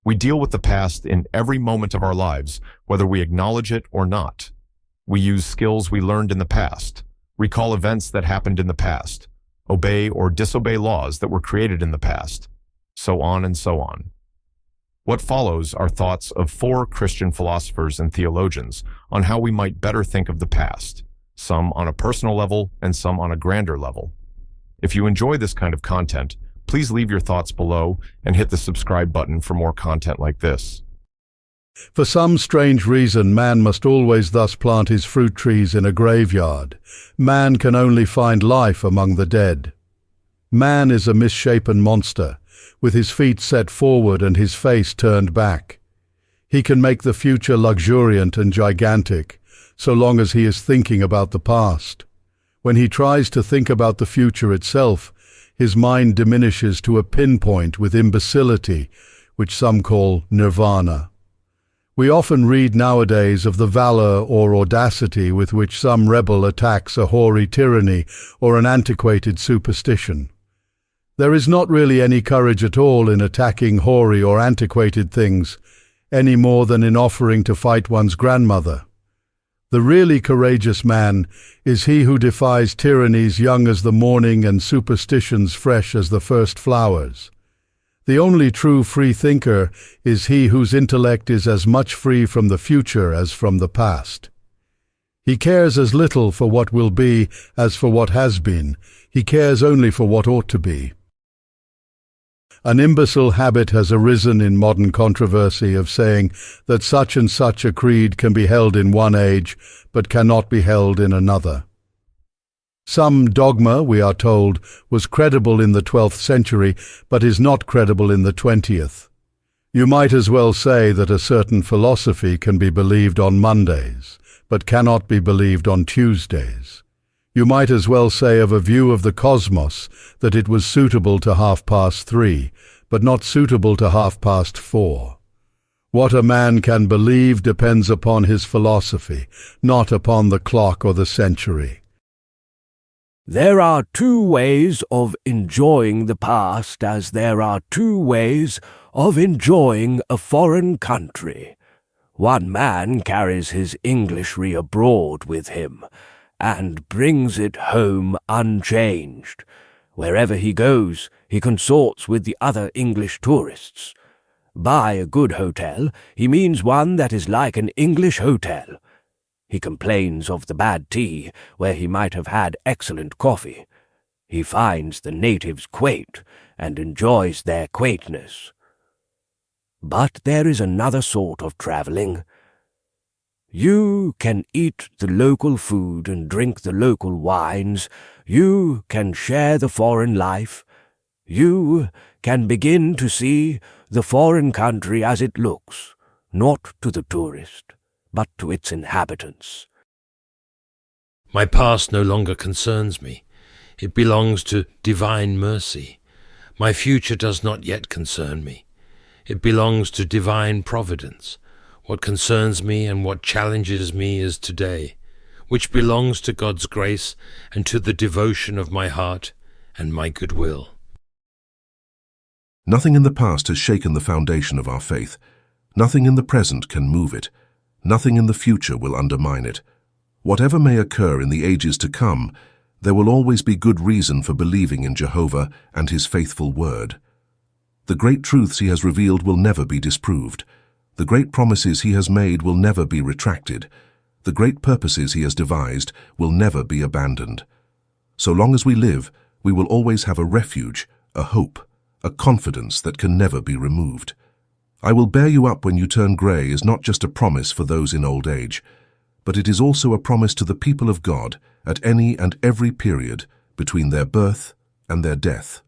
We deal with the past in every moment of our lives, whether we acknowledge it or not. We use skills we learned in the past, recall events that happened in the past, obey or disobey laws that were created in the past, so on and so on. What follows are thoughts of 4 Christian philosophers and theologians on how we might better think of the past, some on a personal level and some on a grander level. If you enjoy this kind of content, please leave your thoughts below and hit the subscribe button for more content like this. For some strange reason, man must always thus plant his fruit trees in a graveyard. Man can only find life among the dead. Man is a misshapen monster, with his feet set forward and his face turned back. He can make the future luxuriant and gigantic, so long as he is thinking about the past. When he tries to think about the future itself, his mind diminishes to a pinpoint with imbecility, which some call nirvana. We often read nowadays of the valor or audacity with which some rebel attacks a hoary tyranny or an antiquated superstition. There is not really any courage at all in attacking hoary or antiquated things, any more than in offering to fight one's grandmother. The really courageous man is he who defies tyrannies young as the morning and superstitions fresh as the first flowers. The only true free thinker is he whose intellect is as much free from the future as from the past. He cares as little for what will be as for what has been. He cares only for what ought to be. An imbecile habit has arisen in modern controversy of saying that such and such a creed can be held in one age, but cannot be held in another. Some dogma, we are told, was credible in the 12th century, but is not credible in the 20th. You might as well say that a certain philosophy can be believed on Mondays, but cannot be believed on Tuesdays. You might as well say of a view of the cosmos that it was suitable to 3:30, but not suitable to 4:30. What a man can believe depends upon his philosophy, not upon the clock or the century. There are 2 ways of enjoying the past, as there are 2 ways of enjoying a foreign country. One man carries his Englishry abroad with him, and brings it home unchanged. Wherever he goes, he consorts with the other English tourists. By a good hotel, he means one that is like an English hotel. He complains of the bad tea, where he might have had excellent coffee. He finds the natives quaint, and enjoys their quaintness. But there is another sort of travelling. You can eat the local food and drink the local wines. You can share the foreign life. You can begin to see the foreign country as it looks, not to the tourist, but to its inhabitants. My past no longer concerns me. It belongs to divine mercy. My future does not yet concern me. It belongs to divine providence. What concerns me and what challenges me is today, which belongs to God's grace and to the devotion of my heart and my goodwill. Nothing in the past has shaken the foundation of our faith. Nothing in the present can move it. Nothing in the future will undermine it. Whatever may occur in the ages to come, there will always be good reason for believing in Jehovah and his faithful word. The great truths he has revealed will never be disproved. The great promises he has made will never be retracted. The great purposes he has devised will never be abandoned. So long as we live, we will always have a refuge, a hope, a confidence that can never be removed. I will bear you up when you turn grey is not just a promise for those in old age, but it is also a promise to the people of God at any and every period between their birth and their death.